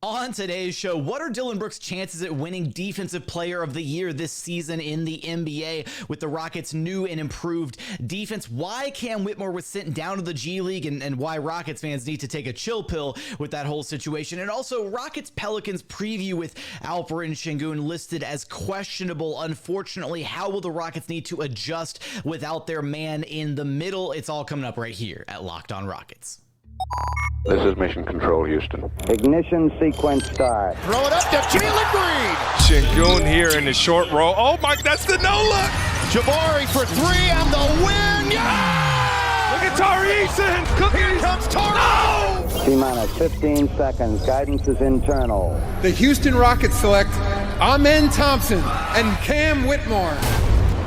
On today's show, what are Dillon Brooks' chances at winning Defensive Player of the Year this season in the NBA with the Rockets' new and improved defense? Why Cam Whitmore was sent down to the G-League and why Rockets fans need to take a chill pill with that whole situation. And also Rockets Pelicans preview with Alperen Sengun listed as questionable. Unfortunately, how will the Rockets need to adjust without their man in the middle? It's all coming up right here at Locked On Rockets. This is Mission Control, Houston. Ignition sequence start. Throw it up to Jalen Green. Sengun here in the short row. Oh my, that's the no look. Jabari for three and the win. Yeah! Look at Tari, Eason. Cooking. Here comes Tari. No! T-minus 15 seconds. Guidance is internal. The Houston Rockets select Thompson and Cam Whitmore.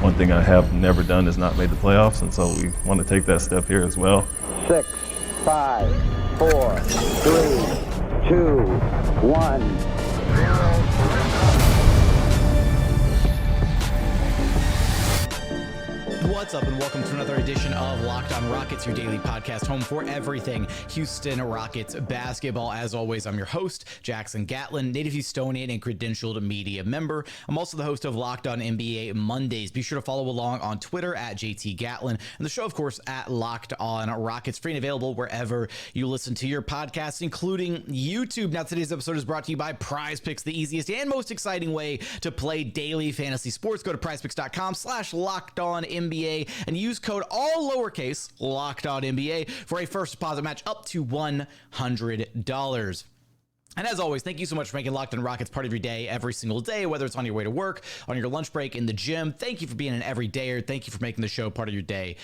One thing I have never done is not made the playoffs, and so we want to take that step here as well. 6, 5, 4, 3, 2, 1. What's up, and welcome to another edition of Locked On Rockets, your daily podcast home for everything Houston Rockets basketball. As always, I'm your host, Jackson Gatlin, native Houstonian and credentialed media member. I'm also the host of Locked On NBA Mondays. Be sure to follow along on Twitter at JT Gatlin, and the show, of course, at Locked On Rockets, free and available wherever you listen to your podcasts, including YouTube. Now, today's episode is brought to you by PrizePicks, the easiest and most exciting way to play daily fantasy sports. Go to PrizePicks.com/LockedOnNBA and use code all lowercase LockedOnNBA for a first deposit match up to $100. And as always, thank you so much for making Locked On Rockets part of your day every single day, whether it's on your way to work, on your lunch break, in the gym. Thank you for being an everydayer. Thank you for making the show part of your day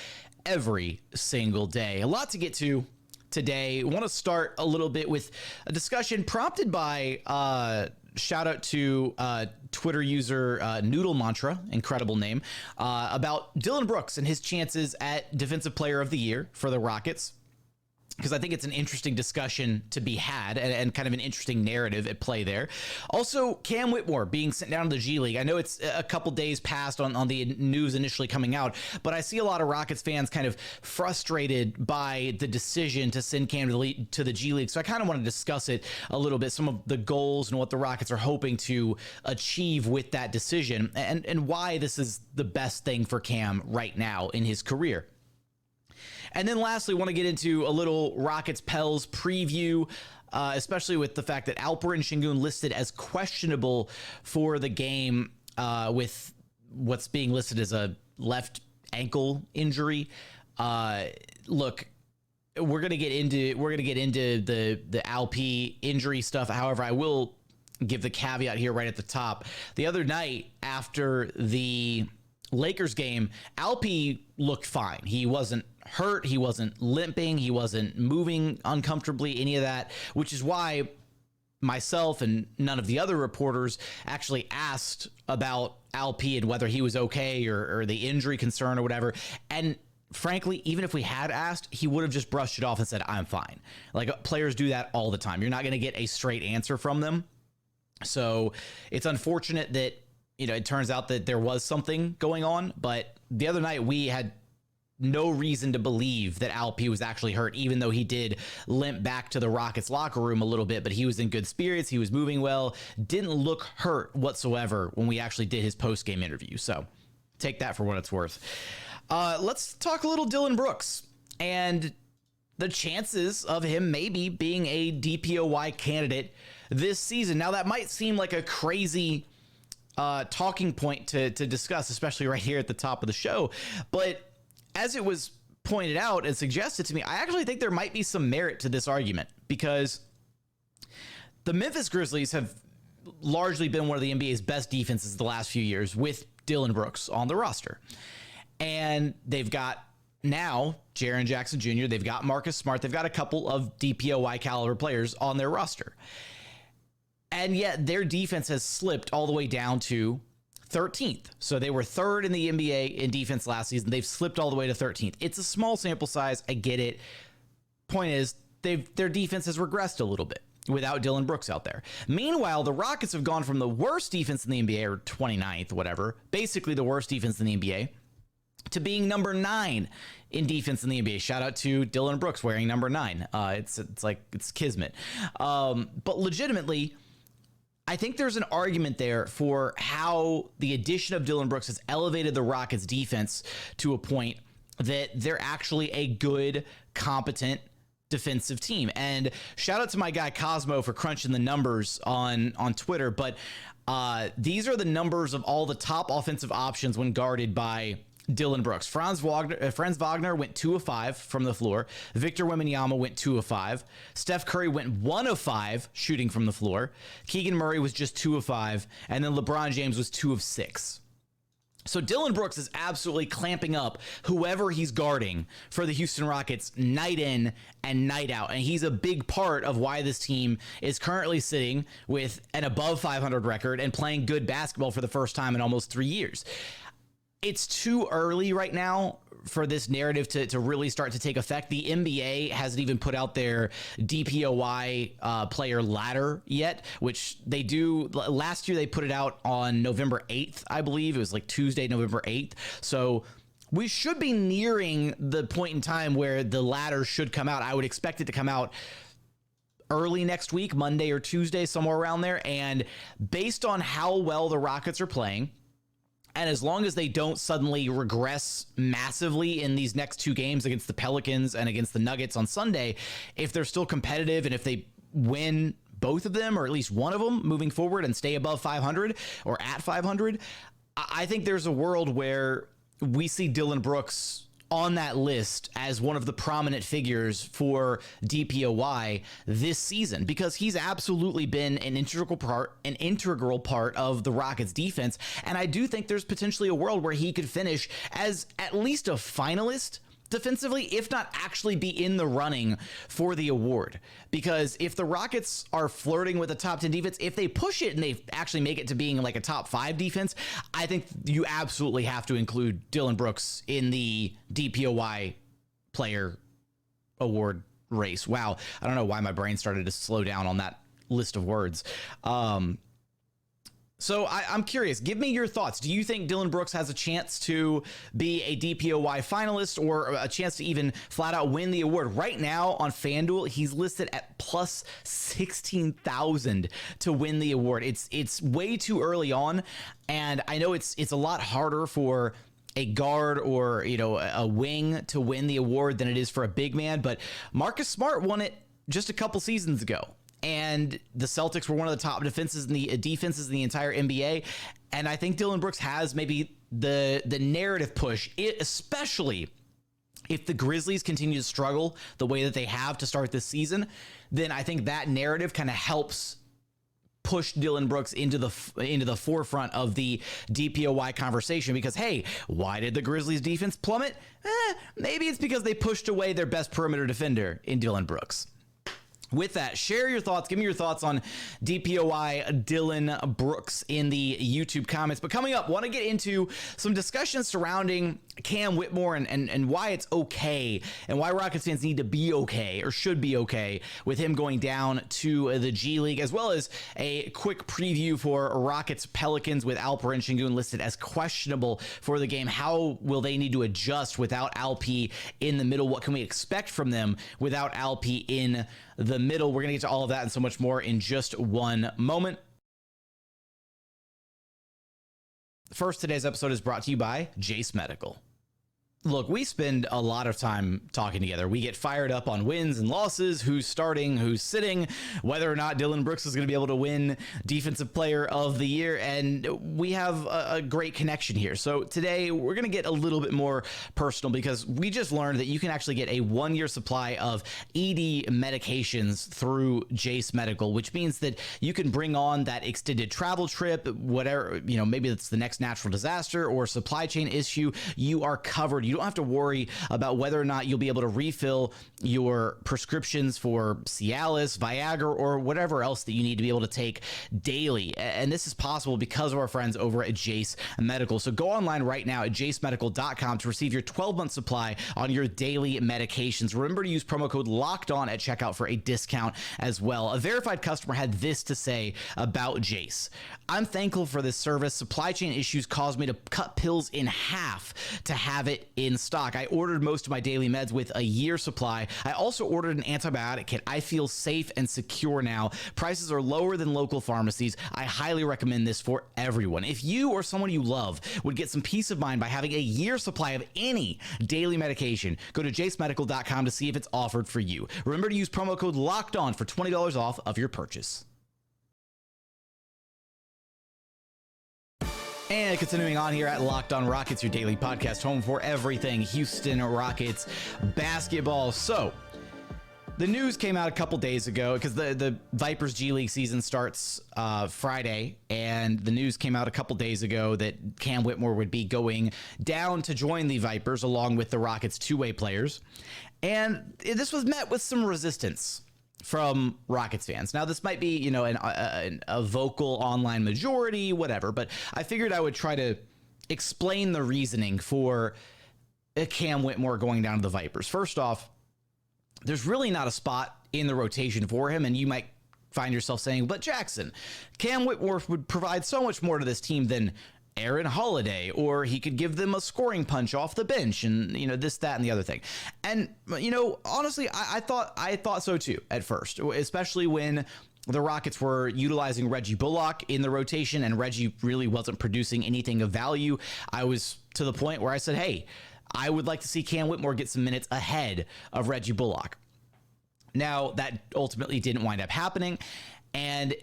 every single day. A lot to get to today. I want to start a little bit with a discussion prompted by shout out to Twitter user Noodle Mantra, incredible name, about Dillon Brooks and his chances at Defensive Player of the Year for the Rockets, because I think it's an interesting discussion to be had and kind of an interesting narrative at play there. Also, Cam Whitmore being sent down to the G-League. I know it's a couple days past on the news initially coming out, but I see a lot of Rockets fans kind of frustrated by the decision to send Cam to the G-League. So I kind of want to discuss it a little bit, some of the goals and what the Rockets are hoping to achieve with that decision, and why this is the best thing for Cam right now in his career. And then lastly, want to get into a little Rockets Pels preview, especially with the fact that Alperen Sengun listed as questionable for the game with what's being listed as a left ankle injury. Look, we're gonna get into the Alp injury stuff. However, I will give the caveat here right at the top. The other night after the Lakers game, Alp looked fine. He wasn't hurt. He wasn't limping. He wasn't moving uncomfortably, any of that, which is why myself and none of the other reporters actually asked about Alp and whether he was okay or the injury concern or whatever. And frankly, even if we had asked, he would have just brushed it off and said, I'm fine. Like, players do that all the time. You're not going to get a straight answer from them. So it's unfortunate that, it turns out that there was something going on, but the other night we had no reason to believe that Alp was actually hurt, even though he did limp back to the Rockets locker room a little bit, but he was in good spirits. He was moving well, didn't look hurt whatsoever when we actually did his post-game interview. So take that for what it's worth. Let's talk a little Dillon Brooks and the chances of him maybe being a DPOY candidate this season. Now, that might seem like a crazy talking point to discuss, especially right here at the top of the show. But as it was pointed out and suggested to me, I actually think there might be some merit to this argument, because the Memphis Grizzlies have largely been one of the NBA's best defenses the last few years with Dillon Brooks on the roster. And they've got now Jaren Jackson Jr., they've got Marcus Smart, they've got a couple of DPOY caliber players on their roster. And yet their defense has slipped all the way down to 13th. So they were third in the NBA in defense last season. They've slipped all the way to 13th. It's a small sample size. I get it. Point is, their defense has regressed a little bit without Dillon Brooks out there. Meanwhile, the Rockets have gone from the worst defense in the NBA, or 29th, whatever, basically the worst defense in the NBA, to being number 9 in defense in the NBA. Shout out to Dillon Brooks wearing number 9. It's kismet. But legitimately, I think there's an argument there for how the addition of Dillon Brooks has elevated the Rockets defense to a point that they're actually a good, competent defensive team. And shout out to my guy Cosmo for crunching the numbers on Twitter. But these are the numbers of all the top offensive options when guarded by Dillon Brooks. Franz Wagner went 2 of 5 from the floor. Victor Wembanyama went 2 of 5. Steph Curry went 1 of 5 shooting from the floor. Keegan Murray was just 2 of 5. And then LeBron James was 2 of 6. So Dillon Brooks is absolutely clamping up whoever he's guarding for the Houston Rockets night in and night out. And he's a big part of why this team is currently sitting with an above 500 record and playing good basketball for the first time in almost 3 years. It's too early right now for this narrative to really start to take effect. The NBA hasn't even put out their DPOY player ladder yet, which they do. Last year, they put it out on November 8th, I believe. It was like Tuesday, November 8th. So we should be nearing the point in time where the ladder should come out. I would expect it to come out early next week, Monday or Tuesday, somewhere around there. And based on how well the Rockets are playing, and as long as they don't suddenly regress massively in these next 2 games against the Pelicans and against the Nuggets on Sunday, if they're still competitive and if they win both of them or at least one of them moving forward and stay above 500 or at 500, I think there's a world where we see Dillon Brooks on that list as one of the prominent figures for DPOY this season, because he's absolutely been an integral part of the Rockets defense. And I do think there's potentially a world where he could finish as at least a finalist defensively, if not actually be in the running for the award. Because if the Rockets are flirting with a top 10 defense, if they push it and they actually make it to being like a top 5 defense, I think you absolutely have to include Dillon Brooks in the DPOY player award race. Wow. I don't know why my brain started to slow down on that list of words. So I'm curious, give me your thoughts. Do you think Dillon Brooks has a chance to be a DPOY finalist or a chance to even flat out win the award? Right now on FanDuel, he's listed at plus 16,000 to win the award. It's way too early on, and I know it's a lot harder for a guard or, a wing to win the award than it is for a big man, but Marcus Smart won it just a couple seasons ago. And the Celtics were one of the top defenses in the entire NBA. And I think Dillon Brooks has maybe the narrative push, especially if the Grizzlies continue to struggle the way that they have to start this season. Then I think that narrative kind of helps push Dillon Brooks into the forefront of the DPOY conversation, because, hey, why did the Grizzlies defense plummet? Maybe it's because they pushed away their best perimeter defender in Dillon Brooks. With that, share your thoughts. Give me your thoughts on DPOY Dillon Brooks in the YouTube comments. But coming up, want to get into some discussions surrounding Cam Whitmore and why it's okay and why Rockets fans need to be okay or should be okay with him going down to the G-League, as well as a quick preview for Rockets Pelicans with Alperen Sengun listed as questionable for the game. How will they need to adjust without Alp in the middle? What can we expect from them without Alp in the middle? We're going to get to all of that and so much more in just one moment. First, today's episode is brought to you by Jace Medical. Look, we spend a lot of time talking together. We get fired up on wins and losses, who's starting, who's sitting, whether or not Dillon Brooks is going to be able to win Defensive Player of the Year, and we have a great connection here. So today, we're going to get a little bit more personal, because we just learned that you can actually get a 1-year supply of ED medications through Jace Medical, which means that you can bring on that extended travel trip, whatever, maybe it's the next natural disaster or supply chain issue, you are covered. You You don't have to worry about whether or not you'll be able to refill your prescriptions for Cialis, Viagra, or whatever else that you need to be able to take daily. And this is possible because of our friends over at Jace Medical. So go online right now at jacemedical.com to receive your 12-month supply on your daily medications. Remember to use promo code LOCKEDON at checkout for a discount as well. A verified customer had this to say about Jace. I'm thankful for this service. Supply chain issues caused me to cut pills in half to have it in stock. I ordered most of my daily meds with a year supply. I also ordered an antibiotic kit. I feel safe and secure now. Prices are lower than local pharmacies. I highly recommend this for everyone. If you or someone you love would get some peace of mind by having a year supply of any daily medication, go to jacemedical.com to see if it's offered for you. Remember to use promo code LOCKEDON for $20 off of your purchase. And continuing on here at Locked On Rockets, your daily podcast home for everything Houston Rockets basketball. So the news came out a couple days ago because the Vipers G-League season starts Friday, and the news came out a couple days ago that Cam Whitmore would be going down to join the Vipers along with the Rockets' two-way players. And this was met with some resistance from Rockets fans. Now, this might be, you know, a vocal online majority, whatever, but I figured I would try to explain the reasoning for Cam Whitmore going down to the Vipers. First off, there's really not a spot in the rotation for him, and you might find yourself saying, but Jackson, Cam Whitmore would provide so much more to this team than Aaron Holiday, or he could give them a scoring punch off the bench, and you know, this, that, and the other thing. And you know, honestly, I thought so too at first, especially when the Rockets were utilizing Reggie Bullock in the rotation, and Reggie really wasn't producing anything of value. I was to the point where I said, hey, I would like to see Cam Whitmore get some minutes ahead of Reggie Bullock. Now, that ultimately didn't wind up happening, and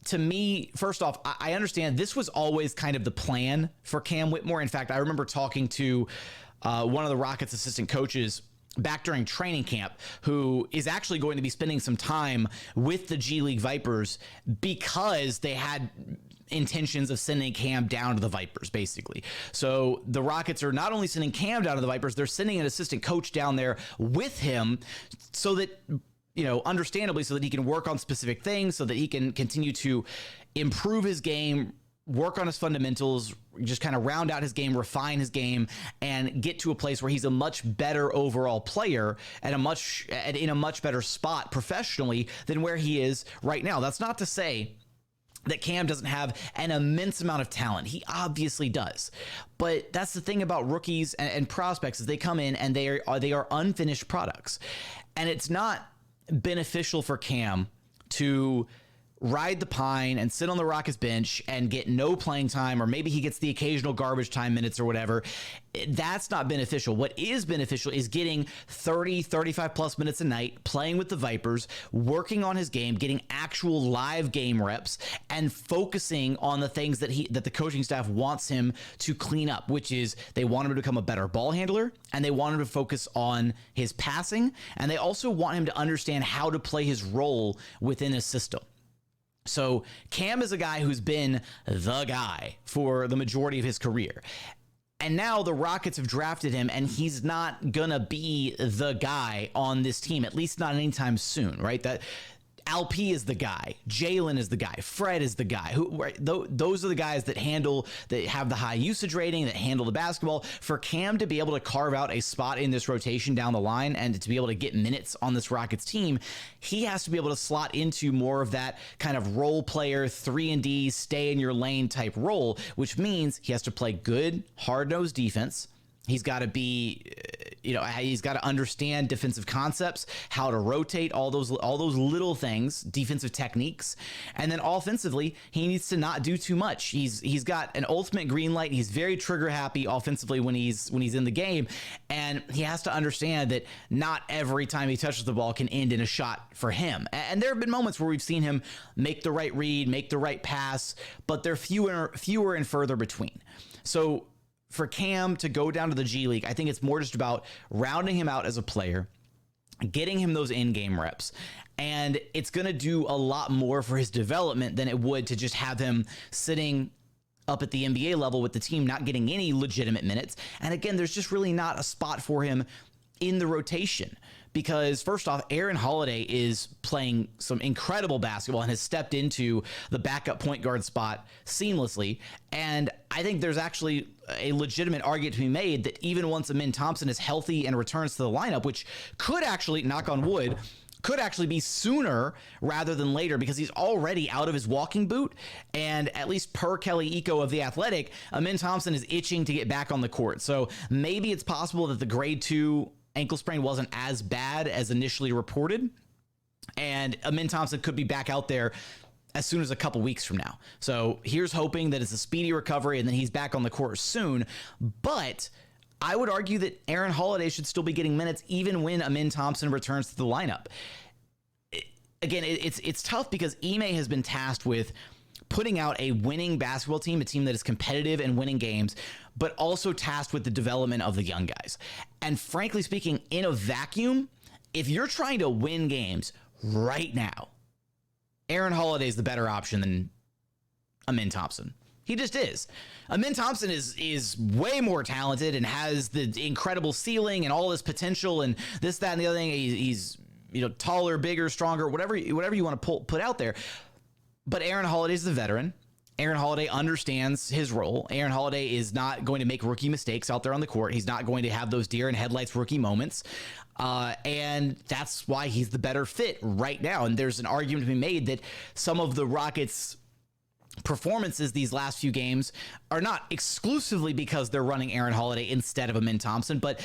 to me, first off, I understand this was always kind of the plan for Cam Whitmore. In fact, I remember talking to one of the Rockets assistant coaches back during training camp, who is actually going to be spending some time with the G-League Vipers because they had intentions of sending Cam down to the Vipers, basically. So the Rockets are not only sending Cam down to the Vipers, they're sending an assistant coach down there with him so that, you know, understandably, so that he can work on specific things, so that he can continue to improve his game, work on his fundamentals, just kind of round out his game, refine his game, and get to a place where he's a much better overall player and in a much better spot professionally than where he is right now. That's not to say that Cam doesn't have an immense amount of talent. He obviously does. But that's the thing about rookies and prospects, is they come in and they are unfinished products. And it's not beneficial for Cam to ride the pine and sit on the Rockets bench and get no playing time, or maybe he gets the occasional garbage time minutes or whatever. That's not beneficial. What is beneficial is getting 30, 35 plus minutes a night, playing with the Vipers, working on his game, getting actual live game reps, and focusing on the things that the coaching staff wants him to clean up, which is they want him to become a better ball handler, and they want him to focus on his passing, and they also want him to understand how to play his role within his system. So Cam is a guy who's been the guy for the majority of his career. And now the Rockets have drafted him, and he's not going to be the guy on this team, at least not anytime soon, right? That LP is the guy, Jalen is the guy, Fred is the guy. Those are the guys that have the high usage rating, that handle the basketball. For Cam to be able to carve out a spot in this rotation down the line and to be able to get minutes on this Rockets team, he has to be able to slot into more of that kind of role player, 3-and-D, stay in your lane type role, which means he has to play good, hard-nosed defense. He's got to be, he's got to understand defensive concepts, how to rotate, all those little things, defensive techniques. And then offensively, he needs to not do too much. He's got an ultimate green light. He's very trigger happy offensively when he's in the game. And he has to understand that not every time he touches the ball can end in a shot for him. And there have been moments where we've seen him make the right read, make the right pass, but they're fewer and further between. So for Cam to go down to the G League, I think it's more just about rounding him out as a player, getting him those in-game reps, and it's going to do a lot more for his development than it would to just have him sitting up at the NBA level with the team not getting any legitimate minutes. And again, there's just really not a spot for him in the rotation because first off, Aaron Holiday is playing some incredible basketball and has stepped into the backup point guard spot seamlessly. And I think there's actually a legitimate argument to be made that even once Amin Thompson is healthy and returns to the lineup, which could actually, knock on wood, could actually be sooner rather than later because he's already out of his walking boot. And at least per Kelly Eco of The Athletic, Amin Thompson is itching to get back on the court. So maybe it's possible that the grade 2 ankle sprain wasn't as bad as initially reported. And Amin Thompson could be back out there as soon as a couple weeks from now. So here's hoping that it's a speedy recovery and then he's back on the court soon. But I would argue that Aaron Holiday should still be getting minutes even when Amin Thompson returns to the lineup. It's tough because Ime has been tasked with putting out a winning basketball team, a team that is competitive and winning games, but also tasked with the development of the young guys. And frankly speaking, in a vacuum, if you're trying to win games right now, Aaron Holiday is the better option than Amin Thompson. He just is. Amin Thompson is way more talented and has the incredible ceiling and all this potential and this, that, and the other thing. He's taller, bigger, stronger, whatever you want to put out there. But Aaron Holiday is the veteran. Aaron Holiday understands his role. Aaron Holiday is not going to make rookie mistakes out there on the court. He's not going to have those deer in headlights rookie moments. And that's why he's the better fit right now. And there's an argument to be made that some of the Rockets' performances these last few games are not exclusively because they're running Aaron Holiday instead of Amin Thompson, but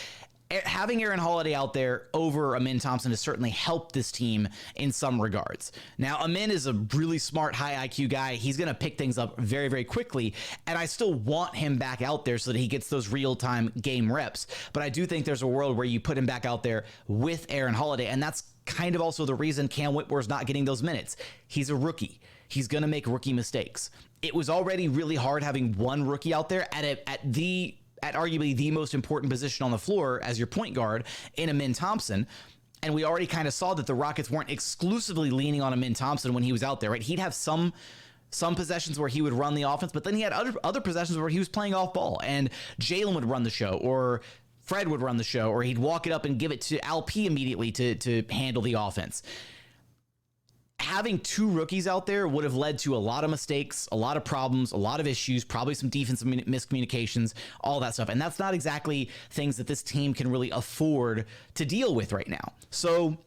having Aaron Holiday out there over Amin Thompson has certainly helped this team in some regards. Now, Amin is a really smart, high IQ guy. He's going to pick things up very, very quickly, and I still want him back out there so that he gets those real-time game reps. But I do think there's a world where you put him back out there with Aaron Holiday, and that's kind of also the reason Cam Whitmore is not getting those minutes. He's a rookie. He's going to make rookie mistakes. It was already really hard having one rookie out there at arguably the most important position on the floor as your point guard in Amin Thompson. And we already kind of saw that the Rockets weren't exclusively leaning on Amin Thompson when he was out there, right? He'd have some possessions where he would run the offense, but then he had other possessions where he was playing off ball and Jalen would run the show or Fred would run the show, or he'd walk it up and give it to LP immediately to handle the offense. Having two rookies out there would have led to a lot of mistakes, a lot of problems, a lot of issues, probably some defensive miscommunications, all that stuff. And that's not exactly things that this team can really afford to deal with right now. So,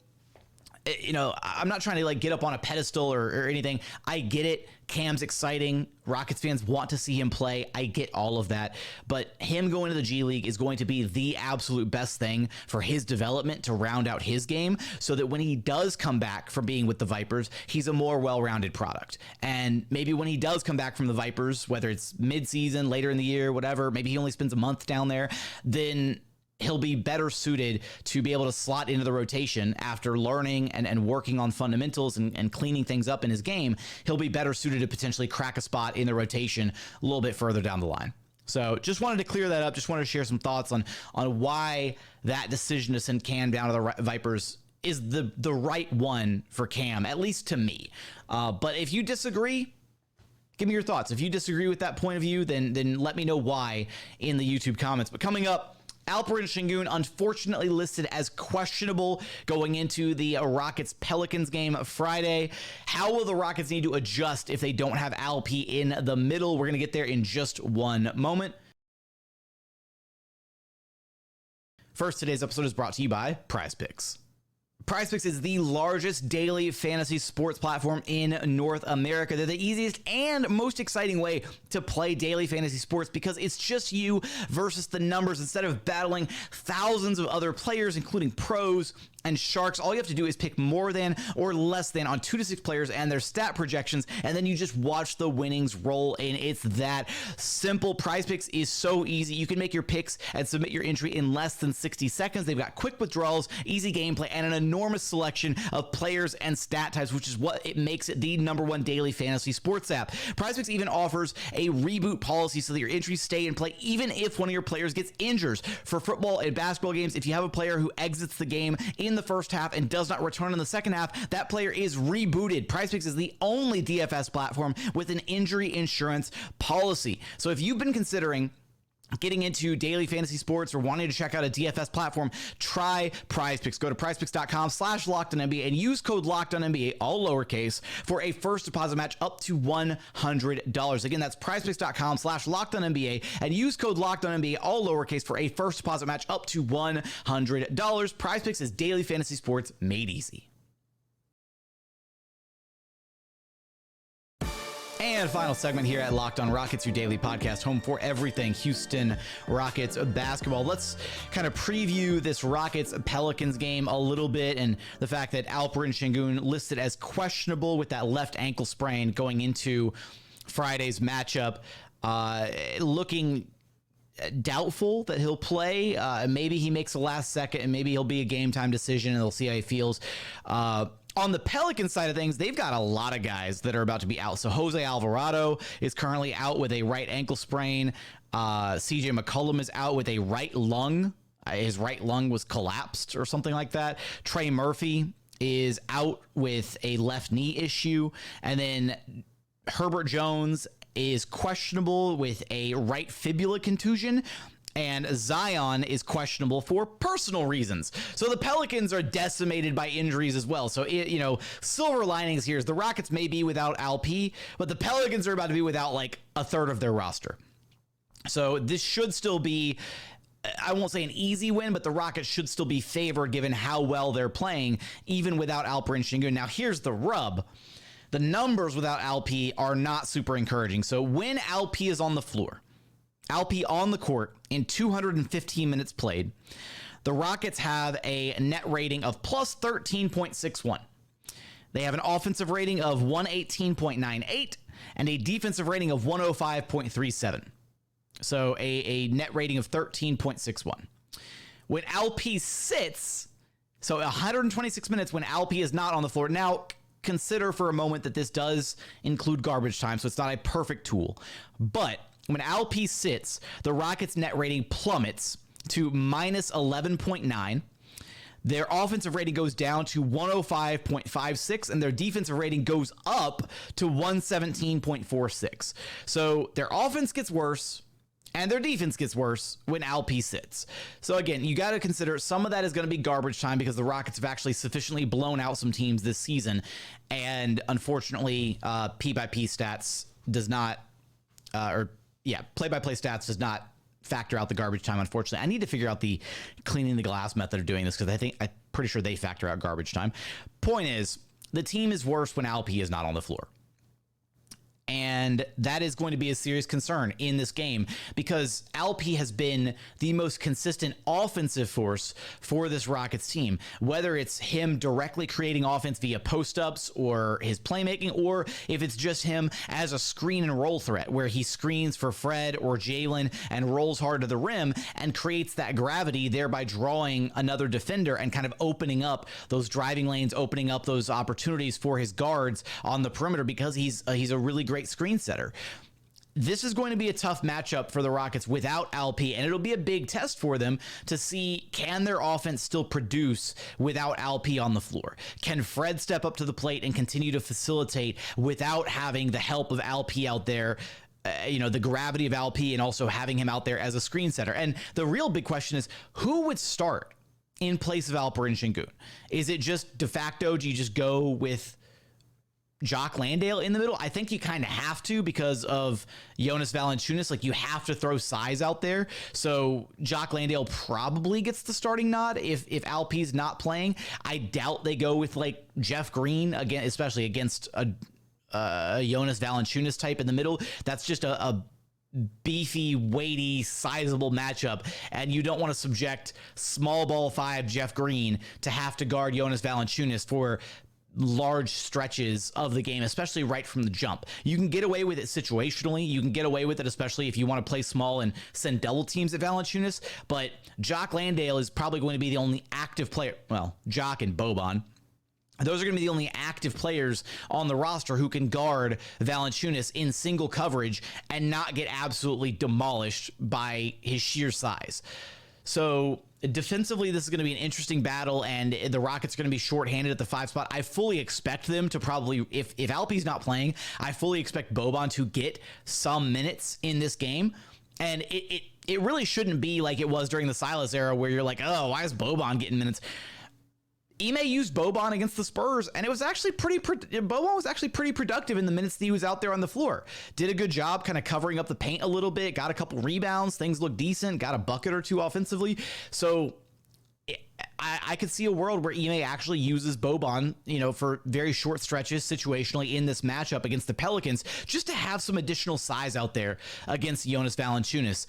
I'm not trying to get up on a pedestal or anything. I get it. Cam's exciting. Rockets fans want to see him play. I get all of that. But him going to the G-League is going to be the absolute best thing for his development to round out his game so that when he does come back from being with the Vipers, he's a more well-rounded product. And maybe when he does come back from the Vipers, whether it's mid-season, later in the year, whatever, maybe he only spends a month down there, then he'll be better suited to be able to slot into the rotation after learning and working on fundamentals and cleaning things up in his game. He'll be better suited to potentially crack a spot in the rotation a little bit further down the line. So just wanted to clear that up. Just wanted to share some thoughts on why that decision to send Cam down to the Vipers is the right one for Cam, at least to me. But if you disagree, give me your thoughts. If you disagree with that point of view, then let me know why in the YouTube comments. But coming up, Alperen Sengun unfortunately listed as questionable going into the Rockets Pelicans game Friday. How will the Rockets need to adjust if they don't have Alp in the middle? We're going to get there in just one moment. First, today's episode is brought to you by PrizePicks. PrizePicks is the largest daily fantasy sports platform in North America. They're the easiest and most exciting way to play daily fantasy sports because it's just you versus the numbers. Instead of battling thousands of other players, including pros and sharks, all you have to do is pick more than or less than on 2 to 6 players and their stat projections, and then you just watch the winnings roll in. It's that simple. PrizePicks is so easy. You can make your picks and submit your entry in less than 60 seconds. They've got quick withdrawals, easy gameplay, and an enormous selection of players and stat types, which is what it makes it the #1 daily fantasy sports app. PrizePicks even offers a reboot policy so that your entries stay in play even if one of your players gets injured. For football and basketball games, if you have a player who exits the game in in the first half and does not return in the second half, that player is rebooted. PrizePicks is the only DFS platform with an injury insurance policy. So if you've been considering getting into daily fantasy sports or wanting to check out a DFS platform, try PrizePicks. Go to prizepicks.com/LockedOnNBA and use code LockedOnNBA, all lowercase, for a first deposit match up to $100. Again, that's prizepicks.com/LockedOnNBA and use code LockedOnNBA, all lowercase, for a first deposit match up to $100. PrizePicks is daily fantasy sports made easy. And final segment here at Locked On Rockets, your daily podcast, home for everything Houston Rockets basketball. Let's kind of preview this Rockets Pelicans game a little bit, and the fact that Alperen Sengun listed as questionable with that left ankle sprain going into Friday's matchup, looking doubtful that he'll play. Maybe he makes a last second, and maybe he'll be a game time decision, and they'll see how he feels. On the Pelican side of things, they've got a lot of guys that are about to be out. So Jose Alvarado is currently out with a right ankle sprain. CJ McCollum is out with a right lung. His right lung was collapsed or something like that. Trey Murphy is out with a left knee issue. And then Herbert Jones is questionable with a right fibula contusion. And Zion is questionable for personal reasons. So the Pelicans are decimated by injuries as well. So, silver linings here is the Rockets may be without Alp, but the Pelicans are about to be without like a third of their roster. So this should still be, I won't say an easy win, but the Rockets should still be favored given how well they're playing, even without Alperen Sengun. Now, here's the rub. The numbers without Alp are not super encouraging. So when Alp is on the floor, Alp on the court in 215 minutes played, the Rockets have a net rating of plus 13.61. They have an offensive rating of 118.98 and a defensive rating of 105.37. So a net rating of 13.61. When Alp sits, so 126 minutes when Alp is not on the floor. Now, consider for a moment that this does include garbage time, so it's not a perfect tool. But when Alp sits, the Rockets' net rating plummets to minus 11.9. Their offensive rating goes down to 105.56, and their defensive rating goes up to 117.46. So their offense gets worse, and their defense gets worse when Alp sits. So again, you got to consider some of that is going to be garbage time because the Rockets have actually sufficiently blown out some teams this season. And unfortunately, P-by-P stats does not, play-by-play stats does not factor out the garbage time, unfortunately. I need to figure out the cleaning the glass method of doing this because I'm pretty sure they factor out garbage time. Point is, the team is worse when Alp is not on the floor. And that is going to be a serious concern in this game because Alp has been the most consistent offensive force for this Rockets team, whether it's him directly creating offense via post-ups or his playmaking, or if it's just him as a screen and roll threat where he screens for Fred or Jalen and rolls hard to the rim and creates that gravity, thereby drawing another defender and kind of opening up those driving lanes, opening up those opportunities for his guards on the perimeter because he's a really great screen setter. This is going to be a tough matchup for the Rockets without Alp, and it'll be a big test for them to see, can their offense still produce without Alp on the floor? Can Fred step up to the plate and continue to facilitate without having the help of Alp out there? The gravity of Alp and also having him out there as a screen setter. And the real big question is, who would start in place of Alperen Sengun? Is it just de facto, do you just go with Jock Landale in the middle? I think you kind of have to because of Jonas Valanciunas. Like, you have to throw size out there. So Jock Landale probably gets the starting nod if Alp's not playing. I doubt they go with like Jeff Green again, especially against a Jonas Valanciunas type in the middle. That's just a beefy, weighty, sizable matchup, and you don't want to subject small ball 5 Jeff Green to have to guard Jonas Valanciunas for large stretches of the game, especially right from the jump. You can get away with it situationally. You can get away with it, especially if you want to play small and send double teams at Valanciunas. But Jock Landale is probably going to be the only active player. Well, Jock and Boban. Those are going to be the only active players on the roster who can guard Valanciunas in single coverage and not get absolutely demolished by his sheer size. So defensively, this is going to be an interesting battle, and the Rockets are going to be shorthanded at the 5 spot. I fully expect them to probably, if Alpe's not playing, I fully expect Boban to get some minutes in this game. And it really shouldn't be like it was during the Silas era where you're like, oh, why is Boban getting minutes? Ime used Boban against the Spurs, and it was actually Boban was actually pretty productive in the minutes that he was out there on the floor. Did a good job kind of covering up the paint a little bit, got a couple rebounds, things looked decent, got a bucket or two offensively. So I could see a world where Ime actually uses Boban, for very short stretches situationally in this matchup against the Pelicans, just to have some additional size out there against Jonas Valanciunas.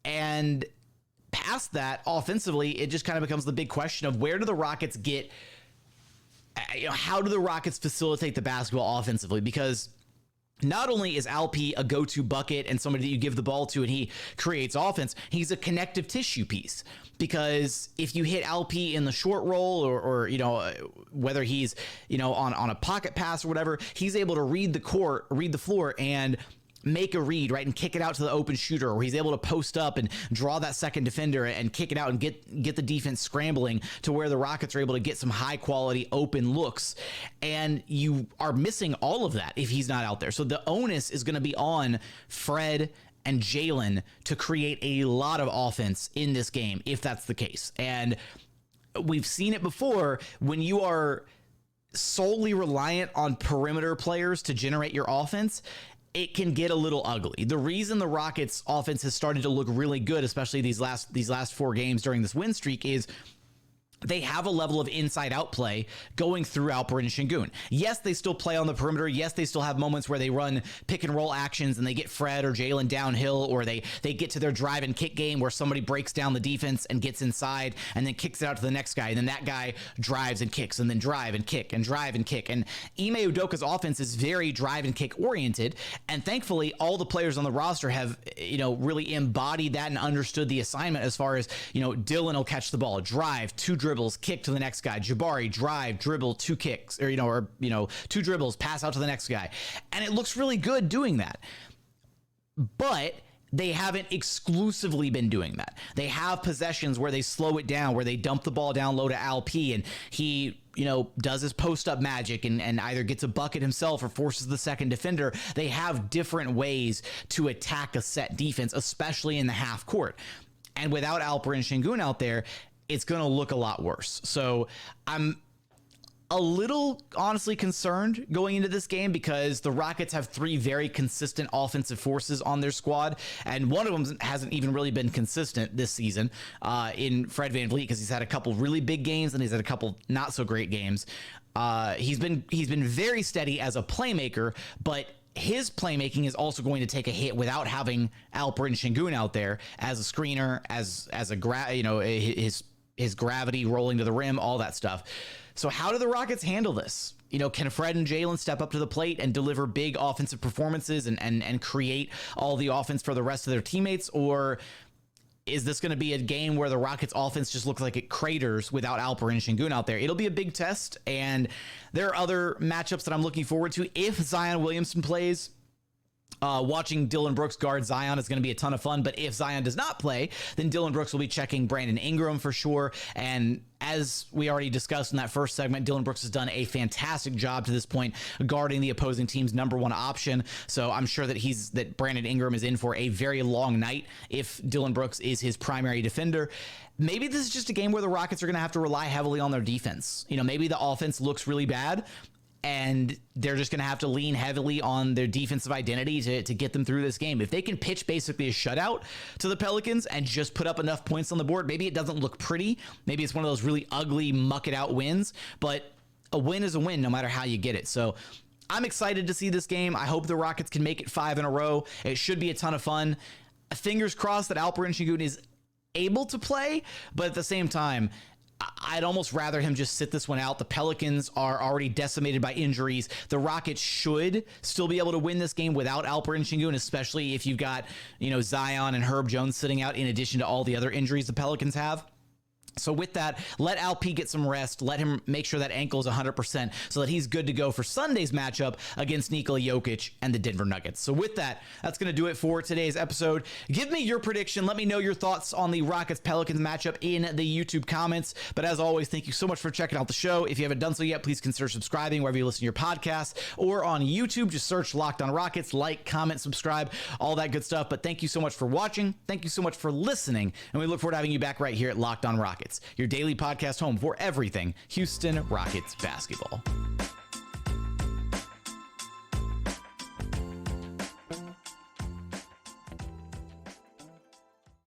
And past that, offensively, it just kind of becomes the big question of where do the Rockets get, how do the Rockets facilitate the basketball offensively? Because not only is Alpe a go-to bucket and somebody that you give the ball to and he creates offense, he's a connective tissue piece. Because if you hit Alpe in the short roll or whether he's, on a pocket pass or whatever, he's able to read the floor and make a read, right, and kick it out to the open shooter, or he's able to post up and draw that second defender and kick it out and get the defense scrambling to where the Rockets are able to get some high quality open looks. And you are missing all of that if he's not out there. So the onus is going to be on Fred and Jalen to create a lot of offense in this game, if that's the case. And we've seen it before when you are solely reliant on perimeter players to generate your offense. It can get a little ugly. The reason the Rockets offense has started to look really good, especially these last 4 games during this win streak, is they have a level of inside-out play going through Alperen Sengun. Yes, they still play on the perimeter. Yes, they still have moments where they run pick-and-roll actions and they get Fred or Jalen downhill, or they get to their drive and kick game where somebody breaks down the defense and gets inside and then kicks it out to the next guy, and then that guy drives and kicks and then drive and kick and drive and kick. And Ime Udoka's offense is very drive and kick oriented, and thankfully all the players on the roster have really embodied that and understood the assignment as far as Dillon will catch the ball, drive, 2 dribbles, kick to the next guy. Jabari, drive, dribble, 2 kicks, or 2 dribbles, pass out to the next guy. And it looks really good doing that. But they haven't exclusively been doing that. They have possessions where they slow it down, where they dump the ball down low to Alpe, and he does his post-up magic and either gets a bucket himself or forces the second defender. They have different ways to attack a set defense, especially in the half court. And without Alperen Sengun out there, it's going to look a lot worse. So I'm a little honestly concerned going into this game because the Rockets have 3 very consistent offensive forces on their squad, and one of them hasn't even really been consistent this season in Fred VanVleet, because he's had a couple really big games and he's had a couple not so great games. He's been very steady as a playmaker, but his playmaking is also going to take a hit without having Alperen Sengun out there as a screener, as a his gravity rolling to the rim, all that stuff. So how do the Rockets handle this? Can Fred and Jalen step up to the plate and deliver big offensive performances and create all the offense for the rest of their teammates? Or is this going to be a game where the Rockets offense just looks like it craters without Alperen Sengun out there? It'll be a big test, and there are other matchups that I'm looking forward to. If Zion Williamson plays, watching Dillon Brooks guard Zion is going to be a ton of fun. But if Zion does not play, then Dillon Brooks will be checking Brandon Ingram for sure. And as we already discussed in that first segment, Dillon Brooks has done a fantastic job to this point guarding the opposing team's #1 option. So I'm sure that Brandon Ingram is in for a very long night if Dillon Brooks is his primary defender. Maybe this is just a game where the Rockets are going to have to rely heavily on their defense. Maybe the offense looks really bad, and they're just going to have to lean heavily on their defensive identity to get them through this game. If they can pitch basically a shutout to the Pelicans and just put up enough points on the board, maybe it doesn't look pretty. Maybe it's one of those really ugly, muck-it-out wins. But a win is a win no matter how you get it. So I'm excited to see this game. I hope the Rockets can make it 5 in a row. It should be a ton of fun. Fingers crossed that Alperen Sengun is able to play, but at the same time, I'd almost rather him just sit this one out. The Pelicans are already decimated by injuries. The Rockets should still be able to win this game without Alperen Sengun, especially if you've got, Zion and Herb Jones sitting out in addition to all the other injuries the Pelicans have. So with that, let Alp get some rest. Let him make sure that ankle is 100% so that he's good to go for Sunday's matchup against Nikola Jokic and the Denver Nuggets. So with that, that's going to do it for today's episode. Give me your prediction. Let me know your thoughts on the Rockets-Pelicans matchup in the YouTube comments. But as always, thank you so much for checking out the show. If you haven't done so yet, please consider subscribing wherever you listen to your podcasts or on YouTube. Just search Locked On Rockets, like, comment, subscribe, all that good stuff. But thank you so much for watching. Thank you so much for listening. And we look forward to having you back right here at Locked On Rockets, your daily podcast home for everything Houston Rockets basketball.